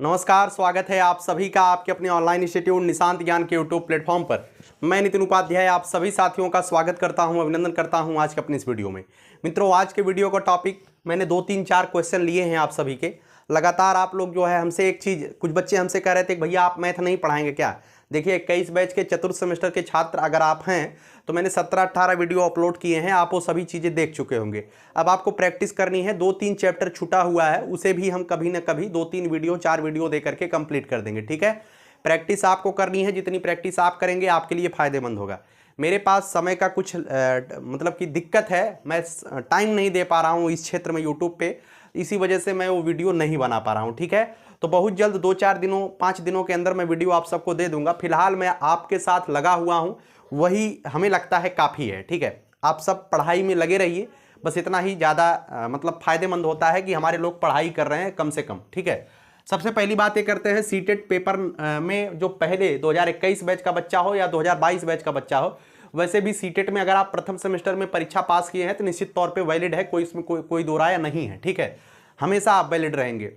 नमस्कार, स्वागत है आप सभी का आपके अपने ऑनलाइन इंस्टीट्यूट निशांत ज्ञान के यूट्यूब प्लेटफॉर्म पर। मैं नितिन उपाध्याय आप सभी साथियों का स्वागत करता हूं, अभिनंदन करता हूं आज के अपने इस वीडियो में। मित्रों, आज के वीडियो का टॉपिक मैंने 2-3-4 क्वेश्चन लिए हैं आप सभी के। लगातार आप लोग जो है हमसे एक चीज़, कुछ बच्चे हमसे कह रहे थे कि भैया आप मैथ नहीं पढ़ाएंगे क्या। देखिए 21 बैच के चतुर्थ सेमेस्टर के छात्र अगर आप हैं तो मैंने 17-18 वीडियो अपलोड किए हैं, आप वो सभी चीज़ें देख चुके होंगे। अब आपको प्रैक्टिस करनी है, 2-3 चैप्टर छूटा हुआ है, उसे भी हम कभी ना कभी 2-3 वीडियो 4 वीडियो दे करके कंप्लीट कर देंगे। ठीक है, प्रैक्टिस आपको करनी है, जितनी प्रैक्टिस आप करेंगे आपके लिए फ़ायदेमंद होगा। मेरे पास समय का कुछ मतलब कि दिक्कत है, मैं टाइम नहीं दे पा रहा हूँ इस क्षेत्र में यूट्यूब पे, इसी वजह से मैं वो वीडियो नहीं बना पा रहा हूँ। ठीक है, तो बहुत जल्द 2-4 दिनों 5 दिनों के अंदर मैं वीडियो आप सबको दे दूंगा। फिलहाल मैं आपके साथ लगा हुआ हूँ, वही हमें लगता है काफ़ी है। ठीक है, आप सब पढ़ाई में लगे रहिए, बस इतना ही ज़्यादा मतलब फ़ायदेमंद होता है कि हमारे लोग पढ़ाई कर रहे हैं कम से कम। ठीक है, सबसे पहली बात ये करते हैं, सीटेट पेपर में जो पहले 2021 बैच का बच्चा हो या 2022 बैच का बच्चा हो, वैसे भी सीटेट में अगर आप प्रथम सेमेस्टर में परीक्षा पास किए हैं तो निश्चित तौर पे वैलिड है, कोई इसमें कोई दो राय नहीं है। ठीक है, हमेशा आप वैलिड रहेंगे,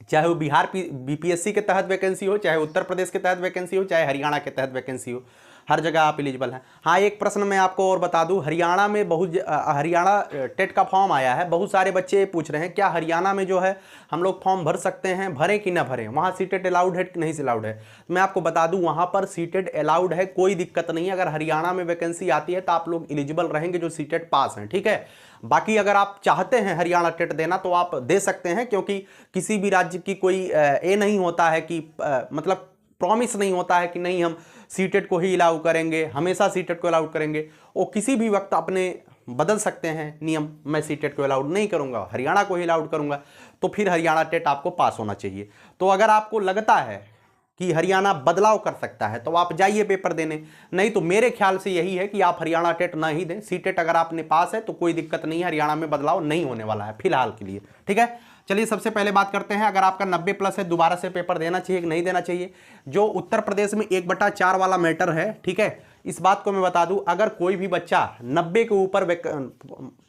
चाहे वो बिहार बीपीएससी के तहत वैकेंसी हो, चाहे उत्तर प्रदेश के तहत वैकेंसी हो, चाहे हरियाणा के तहत वैकेंसी हो, हर जगह आप एलिजिबल हैं। हाँ, एक प्रश्न मैं आपको और बता दूं, हरियाणा में हरियाणा टेट का फॉर्म आया है, बहुत सारे बच्चे पूछ रहे हैं क्या हरियाणा में जो है हम लोग फॉर्म भर सकते हैं, भरें कि ना भरें, वहाँ सीटेट अलाउड है कि नहीं अलाउड है। मैं आपको बता दूं वहाँ पर सीटेट अलाउड है, कोई दिक्कत नहीं है। अगर हरियाणा में वैकेंसी आती है तो आप लोग एलिजिबल रहेंगे जो सीटेट पास हैं। ठीक है, बाकी अगर आप चाहते हैं हरियाणा टेट देना तो आप दे सकते हैं, क्योंकि किसी भी राज्य की कोई ये नहीं होता है कि मतलब प्रॉमिस नहीं होता है कि नहीं हम सीटेट को ही अलाउ करेंगे, हमेशा सीटेट को अलाउ करेंगे। वो किसी भी वक्त अपने बदल सकते हैं नियम, मैं सीटेट को अलाउड नहीं करूंगा, हरियाणा को ही अलाउड करूंगा, तो फिर हरियाणा टेट आपको पास होना चाहिए। तो अगर आपको लगता है कि हरियाणा बदलाव कर सकता है तो आप जाइए पेपर देने, नहीं तो मेरे ख्याल से यही है कि आप हरियाणा टेट ना ही दें। सीटेट अगर आपने पास है तो कोई दिक्कत नहीं है, हरियाणा में बदलाव नहीं होने वाला है फिलहाल के लिए। ठीक है, चलिए सबसे पहले बात करते हैं, अगर आपका 90+ है दोबारा से पेपर देना चाहिए कि नहीं देना चाहिए। जो उत्तर प्रदेश में 1/4 वाला मैटर है, ठीक है, इस बात को मैं बता दूं, अगर कोई भी बच्चा 90 के ऊपर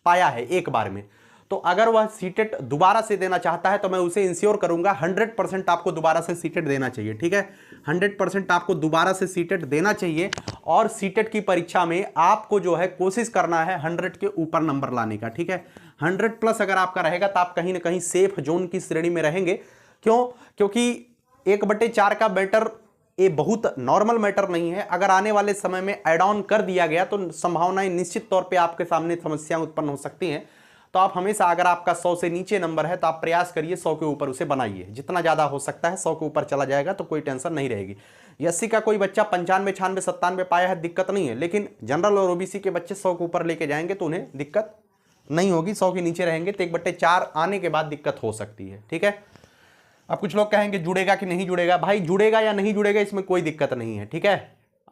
पाया है एक बार में, तो अगर वह सीटेट दोबारा से देना चाहता है तो मैं उसे इंश्योर करूंगा 100% आपको दोबारा से सीटेट देना चाहिए। ठीक है, 100% आपको दोबारा से सीटेट देना चाहिए, और सीटेट की परीक्षा में आपको जो है कोशिश करना है 100 के ऊपर नंबर लाने का। ठीक है, 100+ अगर आपका रहेगा तो आप कहीं ना कहीं सेफ जोन की श्रेणी में रहेंगे। क्यों? क्योंकि 1/4 का मैटर ये बहुत नॉर्मल मैटर नहीं है। अगर आने वाले समय में ऐड ऑन कर दिया गया तो संभावनाएं निश्चित तौर पे आपके सामने समस्याएं उत्पन्न हो सकती हैं। तो आप हमेशा, अगर आपका 100 से नीचे नंबर है तो आप प्रयास करिए 100 के ऊपर उसे बनाइए, जितना ज़्यादा हो सकता है 100 के ऊपर चला जाएगा तो कोई टेंशन नहीं रहेगी। 80 का कोई बच्चा 95, 96, 97 पाया है, दिक्कत नहीं है, लेकिन जनरल और ओबीसी के बच्चे 100 के ऊपर लेके जाएंगे तो उन्हें दिक्कत नहीं होगी। 100 के नीचे रहेंगे तो 1/4 आने के बाद दिक्कत हो सकती है। ठीक है, अब कुछ लोग कहेंगे जुड़ेगा कि नहीं जुड़ेगा। भाई जुड़ेगा या नहीं जुड़ेगा इसमें कोई दिक्कत नहीं है। ठीक है,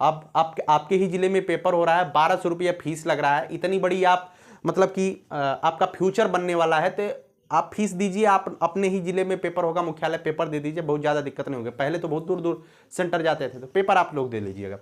अब आपके ही जिले में पेपर हो रहा है, 1200 रुपया फीस लग रहा है, इतनी बड़ी आप मतलब कि आपका फ्यूचर बनने वाला है, तो आप फीस दीजिए, आप अपने ही जिले में पेपर होगा, मुख्यालय पेपर दे दीजिए, बहुत ज़्यादा दिक्कत नहीं होगी। पहले तो बहुत दूर दूर सेंटर जाते थे, तो पेपर आप लोग दे लीजिएगा।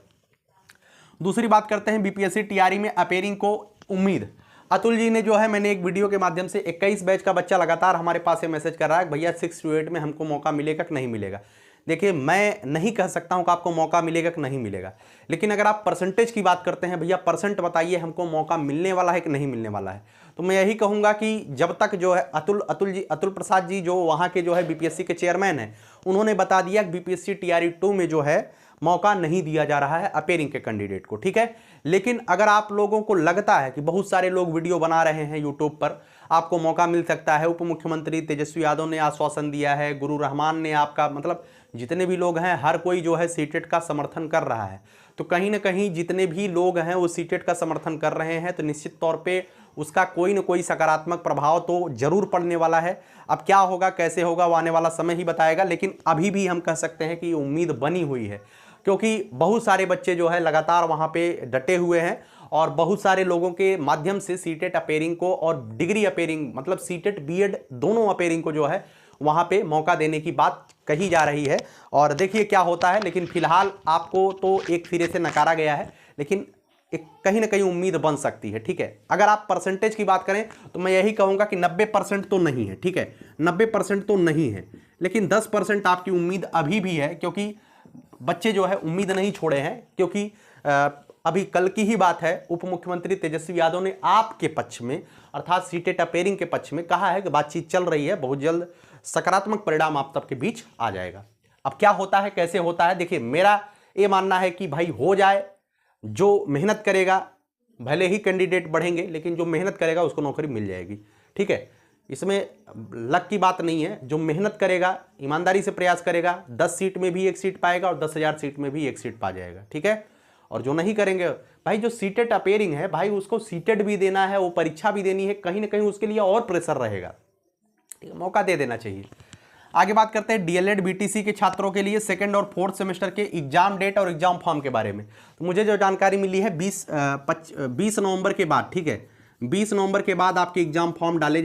दूसरी बात करते हैं बीपीएससी टीआरई में अपेयरिंग को उम्मीद। अतुल जी ने जो है, मैंने एक वीडियो के माध्यम से 21 बैच का बच्चा लगातार हमारे पास ये मैसेज कर रहा है भैया 6 to 8 में हमको मौका मिलेगा कि नहीं मिलेगा। देखिए, मैं नहीं कह सकता हूं कि आपको मौका मिलेगा कि नहीं मिलेगा, लेकिन अगर आप परसेंटेज की बात करते हैं, भैया परसेंट बताइए हमको मौका मिलने वाला है कि नहीं मिलने वाला है, तो मैं यही कहूंगा कि जब तक जो है अतुल प्रसाद जी जो वहां के जो है बीपीएससी के चेयरमैन हैं, उन्होंने बता दिया कि बीपीएससी टीआरई 2 में जो है मौका नहीं दिया जा रहा है अपेयरिंग के कैंडिडेट को। ठीक है, लेकिन अगर आप लोगों को लगता है कि बहुत सारे लोग वीडियो बना रहे हैं यूट्यूब पर, आपको मौका मिल सकता है, उप मुख्यमंत्री तेजस्वी यादव ने आश्वासन दिया है, गुरु रहमान ने आपका मतलब जितने भी लोग हैं, हर कोई जो है सीटेट का समर्थन कर रहा है, तो कहीं ना कहीं जितने भी लोग हैं वो सीटेट का समर्थन कर रहे हैं, तो निश्चित तौर पे उसका कोई ना कोई सकारात्मक प्रभाव तो जरूर पड़ने वाला है। अब क्या होगा कैसे होगा वो आने वाला समय ही बताएगा, लेकिन अभी भी हम कह सकते हैं कि उम्मीद बनी हुई है, क्योंकि बहुत सारे बच्चे जो है लगातार वहाँ पे डटे हुए हैं, और बहुत सारे लोगों के माध्यम से सीटेट अपेयरिंग को और डिग्री अपेयरिंग मतलब सीटेट बीएड दोनों अपेयरिंग को जो है वहाँ पे मौका देने की बात कही जा रही है, और देखिए क्या होता है। लेकिन फिलहाल आपको तो एक सिरे से नकारा गया है, लेकिन एक कहीं ना कहीं उम्मीद बन सकती है। ठीक है, अगर आप परसेंटेज की बात करें तो मैं यही कहूँगा कि 90% तो नहीं है। ठीक है, 90% तो नहीं है, लेकिन 10% आपकी उम्मीद अभी भी है, क्योंकि बच्चे जो है उम्मीद नहीं छोड़े हैं। क्योंकि अभी कल की ही बात है, उप मुख्यमंत्री तेजस्वी यादव ने आपके पक्ष में अर्थात सीटेट अपेयरिंग के पक्ष में कहा है कि बातचीत चल रही है, बहुत जल्द सकारात्मक परिणाम आप सबके बीच आ जाएगा। अब क्या होता है, कैसे होता है, देखिए मेरा ये मानना है कि भाई हो जाए, जो मेहनत करेगा, भले ही कैंडिडेट बढ़ेंगे लेकिन जो मेहनत करेगा उसको नौकरी मिल जाएगी। ठीक है, इसमें लक की बात नहीं है, जो मेहनत करेगा, ईमानदारी से प्रयास करेगा, 10 सीट में भी 1 सीट पाएगा और 10,000 सीट में भी 1 सीट पा जाएगा। ठीक है, और जो नहीं करेंगे भाई, जो सीटेट अपेयरिंग है भाई, उसको सीटेट भी देना है, वो परीक्षा भी देनी है, कहीं ना कहीं उसके लिए और प्रेशर रहेगा। ठीक है, मौका दे देना चाहिए। आगे बात करते हैं डीएलएड बीटीसी के छात्रों के लिए सेकंड और फोर्थ सेमेस्टर के एग्जाम डेट और एग्जाम फॉर्म के बारे में। तो मुझे जो जानकारी मिली है 20 नवंबर के बाद, ठीक है, 20 नवंबर के बाद आपके एग्जाम फॉर्म डाले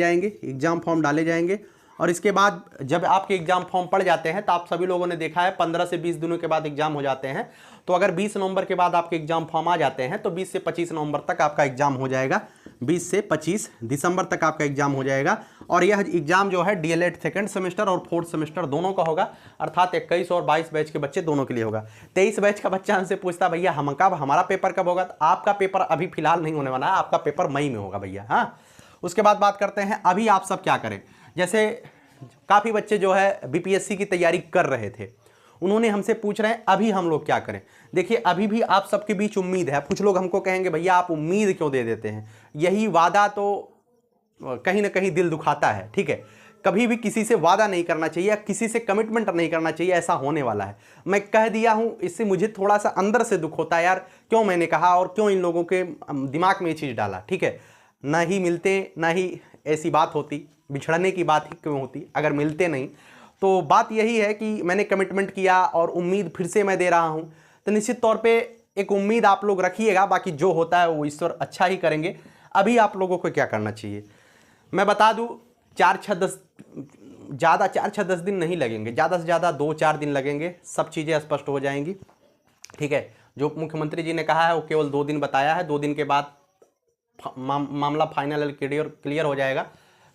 जाएंगे, और इसके बाद जब आपके एग्जाम फॉर्म पड़ जाते हैं तो आप सभी लोगों ने देखा है 15 से 20 दिनों के बाद एग्जाम हो जाते हैं। तो अगर 20 नवंबर के बाद आपके एग्जाम फॉर्म आ जाते हैं तो 20 से 25 नवंबर तक आपका एग्जाम हो जाएगा, 20 से 25 दिसंबर तक आपका एग्जाम हो जाएगा। और यह एग्जाम जो है डीएलएड सेकंड सेमेस्टर और फोर्थ सेमेस्टर दोनों का होगा, अर्थात 21 और 22 बैच के बच्चे दोनों के लिए होगा। 23 बैच का बच्चा हमसे पूछता भैया हमारा पेपर कब होगा, तो आपका पेपर अभी फिलहाल नहीं होने वाला है, आपका पेपर मई में होगा भैया। हाँ, उसके बाद बात करते हैं अभी आप सब क्या करें। जैसे काफ़ी बच्चे जो है बीपीएससी की तैयारी कर रहे थे, उन्होंने हमसे पूछ रहे हैं अभी हम लोग क्या करें। देखिए अभी भी आप सबके बीच उम्मीद है। कुछ लोग हमको कहेंगे भैया आप उम्मीद क्यों दे देते हैं, यही वादा तो कहीं ना कहीं दिल दुखाता है। ठीक है, कभी भी किसी से वादा नहीं करना चाहिए या किसी से कमिटमेंट नहीं करना चाहिए, ऐसा होने वाला है। मैं कह दिया हूँ, इससे मुझे थोड़ा सा अंदर से दुख होता है यार, क्यों मैंने कहा और क्यों इन लोगों के दिमाग में ये चीज़ डाला। ठीक है, ना ही मिलते ना ही ऐसी बात होती, बिछड़ने की बात ही क्यों होती अगर मिलते नहीं। तो बात यही है कि मैंने कमिटमेंट किया और उम्मीद फिर से मैं दे रहा हूं, तो निश्चित तौर पे एक उम्मीद आप लोग रखिएगा, बाकी जो होता है वो ईश्वर अच्छा ही करेंगे। अभी आप लोगों को क्या करना चाहिए मैं बता दूं, 4-6-10 दिन नहीं लगेंगे, ज़्यादा से ज़्यादा 2-4 दिन लगेंगे, सब चीज़ें स्पष्ट हो जाएंगी। ठीक है, जो मुख्यमंत्री जी ने कहा है वो केवल 2 दिन बताया है, 2 दिन के बाद मामला फाइनल क्लियर हो जाएगा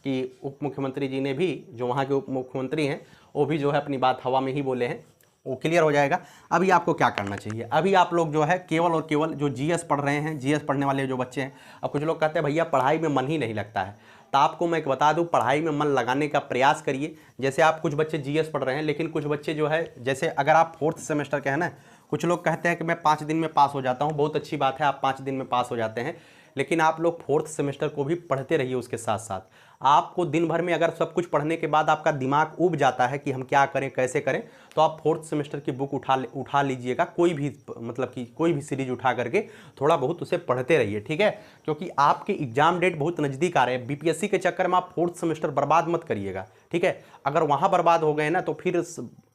कि उप मुख्यमंत्री जी ने भी, जो वहाँ के उप मुख्यमंत्री हैं, वो भी जो है अपनी बात हवा में ही बोले हैं, वो क्लियर हो जाएगा। अभी आपको क्या करना चाहिए, अभी आप लोग जो है केवल और केवल जो जीएस पढ़ रहे हैं, जीएस पढ़ने वाले जो बच्चे हैं, अब कुछ लोग कहते हैं भैया पढ़ाई में मन ही नहीं लगता है, तो आपको मैं बता दूं पढ़ाई में मन लगाने का प्रयास करिए। जैसे आप कुछ बच्चे जीएस पढ़ रहे हैं, लेकिन कुछ बच्चे जो है, जैसे अगर आप फोर्थ सेमेस्टर के हैं ना, कुछ लोग कहते हैं कि मैं 5 दिन में पास हो जाता हूँ, बहुत अच्छी बात है आप 5 दिन में पास हो जाते हैं, लेकिन आप लोग फोर्थ सेमेस्टर को भी पढ़ते रहिए। उसके साथ साथ आपको दिन भर में अगर सब कुछ पढ़ने के बाद आपका दिमाग ऊब जाता है कि हम क्या करें कैसे करें, तो आप फोर्थ सेमेस्टर की बुक उठा लीजिएगा, कोई भी मतलब कि कोई भी सीरीज उठा करके थोड़ा बहुत उसे पढ़ते रहिए। ठीक है, क्योंकि आपके एग्जाम डेट बहुत नज़दीक आ रहे हैं, बीपीएससी के चक्कर में आप फोर्थ सेमेस्टर बर्बाद मत करिएगा। ठीक है, अगर वहाँ बर्बाद हो गए ना तो फिर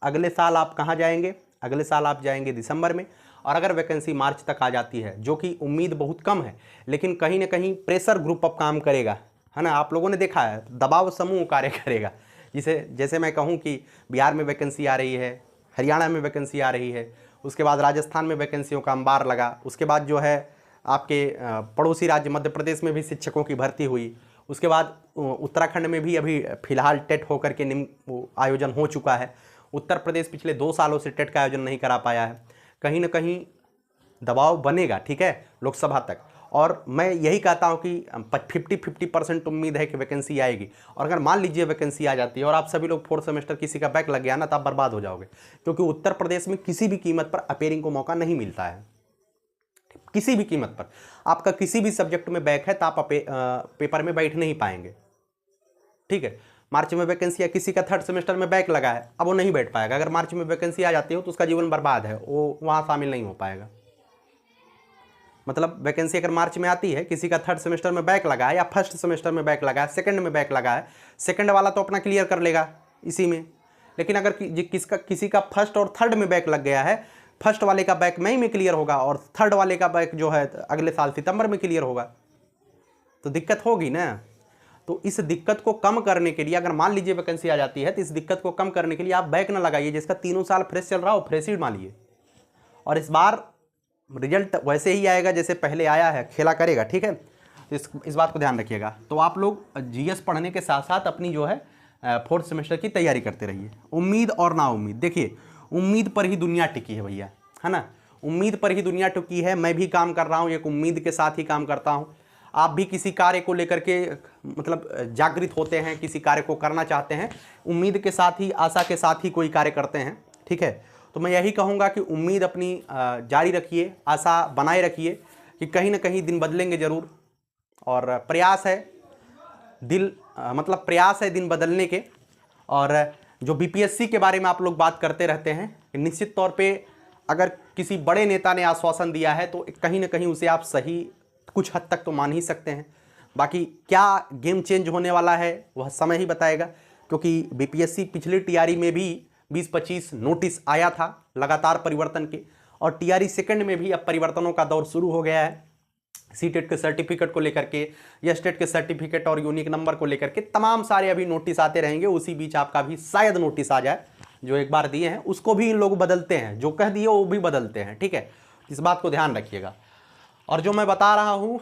अगले साल आप कहाँ जाएंगे, अगले साल आप जाएंगे दिसंबर में, और अगर वैकेंसी मार्च तक आ जाती है, जो कि उम्मीद बहुत कम है, लेकिन कहीं ना कहीं प्रेशर ग्रुप अब काम करेगा, है ना, आप लोगों ने देखा है, दबाव समूह कार्य करेगा। जैसे मैं कहूँ कि बिहार में वैकेंसी आ रही है, हरियाणा में वैकेंसी आ रही है, उसके बाद राजस्थान में वैकेंसियों का अंबार लगा, उसके बाद जो है आपके पड़ोसी राज्य मध्य प्रदेश में भी शिक्षकों की भर्ती हुई, उसके बाद उत्तराखंड में भी अभी फिलहाल टेट होकर के आयोजन हो चुका है। उत्तर प्रदेश पिछले 2 सालों से टेट का आयोजन नहीं करा पाया है, कहीं ना कहीं दबाव बनेगा। ठीक है, लोकसभा तक, और मैं यही कहता हूं कि 50% उम्मीद है कि वैकेंसी आएगी। और अगर मान लीजिए वैकेंसी आ जाती है और आप सभी लोग फोर्थ सेमेस्टर किसी का बैक लग गया ना, तो आप बर्बाद हो जाओगे, क्योंकि उत्तर प्रदेश में किसी भी कीमत पर अपेयरिंग को मौका नहीं मिलता है, किसी भी कीमत पर। आपका किसी भी सब्जेक्ट में बैक है तो आप पेपर में बैठ नहीं पाएंगे। ठीक है, मार्च में वैकेंसी या किसी का थर्ड सेमेस्टर में बैक लगा है, अब वो नहीं बैठ पाएगा। अगर मार्च में वैकेंसी आ जाती हो तो उसका जीवन बर्बाद है, वो वहाँ शामिल नहीं हो पाएगा। मतलब वैकेंसी अगर मार्च में आती है, किसी का थर्ड सेमेस्टर में बैक लगा है या फर्स्ट सेमेस्टर में बैक लगा है, सेकंड में बैक लगा है, सेकंड वाला तो अपना क्लियर कर लेगा इसी में। लेकिन अगर किसी का फर्स्ट और थर्ड में बैक लग गया है, फर्स्ट वाले का बैक मई में क्लियर होगा और थर्ड वाले का बैक जो है अगले साल सितंबर में क्लियर होगा, तो दिक्कत होगी ना। तो इस दिक्कत को कम करने के लिए, अगर मान लीजिए वैकेंसी आ जाती है, तो इस दिक्कत को कम करने के लिए आप बैक ना लगाइए। जिसका 3 साल फ्रेश चल रहा हो फ्रेश ही मानिए, और इस बार रिजल्ट वैसे ही आएगा जैसे पहले आया है, खेला करेगा, ठीक है। तो इस बात को ध्यान रखिएगा। तो आप लोग जीएस पढ़ने के साथ साथ अपनी जो है फोर्थ सेमेस्टर की तैयारी करते रहिए। उम्मीद और ना उम्मीद, देखिए उम्मीद पर ही दुनिया टिकी है भैया, है ना, उम्मीद पर ही दुनिया टिकी है। मैं भी काम कर रहा हूँ, एक उम्मीद के साथ ही काम करता हूँ। आप भी किसी कार्य को लेकर के मतलब जागृत होते हैं, किसी कार्य को करना चाहते हैं, उम्मीद के साथ ही, आशा के साथ ही कोई कार्य करते हैं, ठीक है। तो मैं यही कहूँगा कि उम्मीद अपनी जारी रखिए, आशा बनाए रखिए कि कहीं ना कहीं दिन बदलेंगे ज़रूर। और प्रयास है प्रयास है दिन बदलने के। और जो बीपीएससी के बारे में आप लोग बात करते रहते हैं, निश्चित तौर पे अगर किसी बड़े नेता ने आश्वासन दिया है तो कहीं ना कहीं उसे आप सही कुछ हद तक तो मान ही सकते हैं। बाकी क्या गेम चेंज होने वाला है वह समय ही बताएगा, क्योंकि बीपीएससी पिछली टीआरई में भी 20-25 नोटिस आया था लगातार परिवर्तन के, और टीआरई सेकंड में भी अब परिवर्तनों का दौर शुरू हो गया है। सीटेट के सर्टिफिकेट को लेकर के या स्टेट के सर्टिफिकेट और यूनिक नंबर को लेकर के तमाम सारे अभी नोटिस आते रहेंगे। उसी बीच आपका भी शायद नोटिस आ जाए, जो एक बार दिए हैं उसको भी इन लोग बदलते हैं, जो कह दिए वो भी बदलते हैं, ठीक है। इस बात को ध्यान रखिएगा। और जो मैं बता रहा हूँ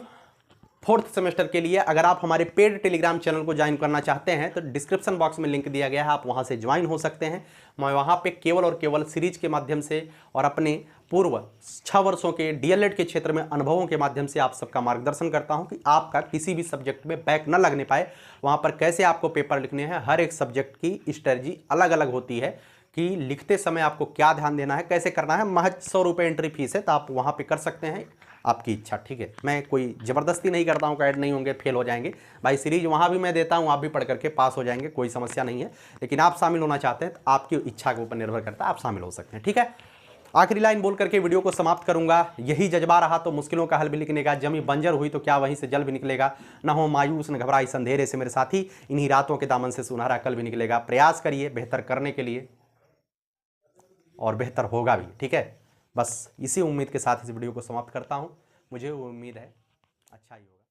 फोर्थ सेमेस्टर के लिए, अगर आप हमारे पेड टेलीग्राम चैनल को ज्वाइन करना चाहते हैं तो डिस्क्रिप्शन बॉक्स में लिंक दिया गया है, आप वहां से ज्वाइन हो सकते हैं। मैं वहां पे केवल और केवल सीरीज के माध्यम से और अपने पूर्व 6 वर्षों के डीएलएड के क्षेत्र में अनुभवों के माध्यम से आप सबका मार्गदर्शन करता हूं कि आपका किसी भी सब्जेक्ट में बैक न लगने पाए। वहां पर कैसे आपको पेपर लिखने हैं, हर एक सब्जेक्ट की स्ट्रेटजी अलग अलग होती है कि लिखते समय आपको क्या ध्यान देना है, कैसे करना है। महज 100 रुपये एंट्री फीस है, तो आप वहाँ पे कर सकते हैं, आपकी इच्छा, ठीक है। मैं कोई ज़बरदस्ती नहीं करता हूँ, ऐड नहीं होंगे, फेल हो जाएंगे भाई। सीरीज वहाँ भी मैं देता हूँ, आप भी पढ़ करके पास हो जाएंगे, कोई समस्या नहीं है। लेकिन आप शामिल होना चाहते हैं तो आपकी इच्छा के ऊपर निर्भर करता है, आप शामिल हो सकते हैं, ठीक है। आखिरी लाइन बोल करके वीडियो को समाप्त करूंगा। यही जज्बा रहा तो मुश्किलों का हल भी निकलेगा। जमी बंजर हुई तो क्या वहीं से जल भी निकलेगा। न हो मायूस न घबराई इस अंधेरे से मेरे साथी, इन्हीं रातों के दामन से सुनहरा कल भी निकलेगा। प्रयास करिए बेहतर करने के लिए और बेहतर होगा भी, ठीक है। बस इसी उम्मीद के साथ इस वीडियो को समाप्त करता हूँ। मुझे वो उम्मीद है अच्छा ही होगा।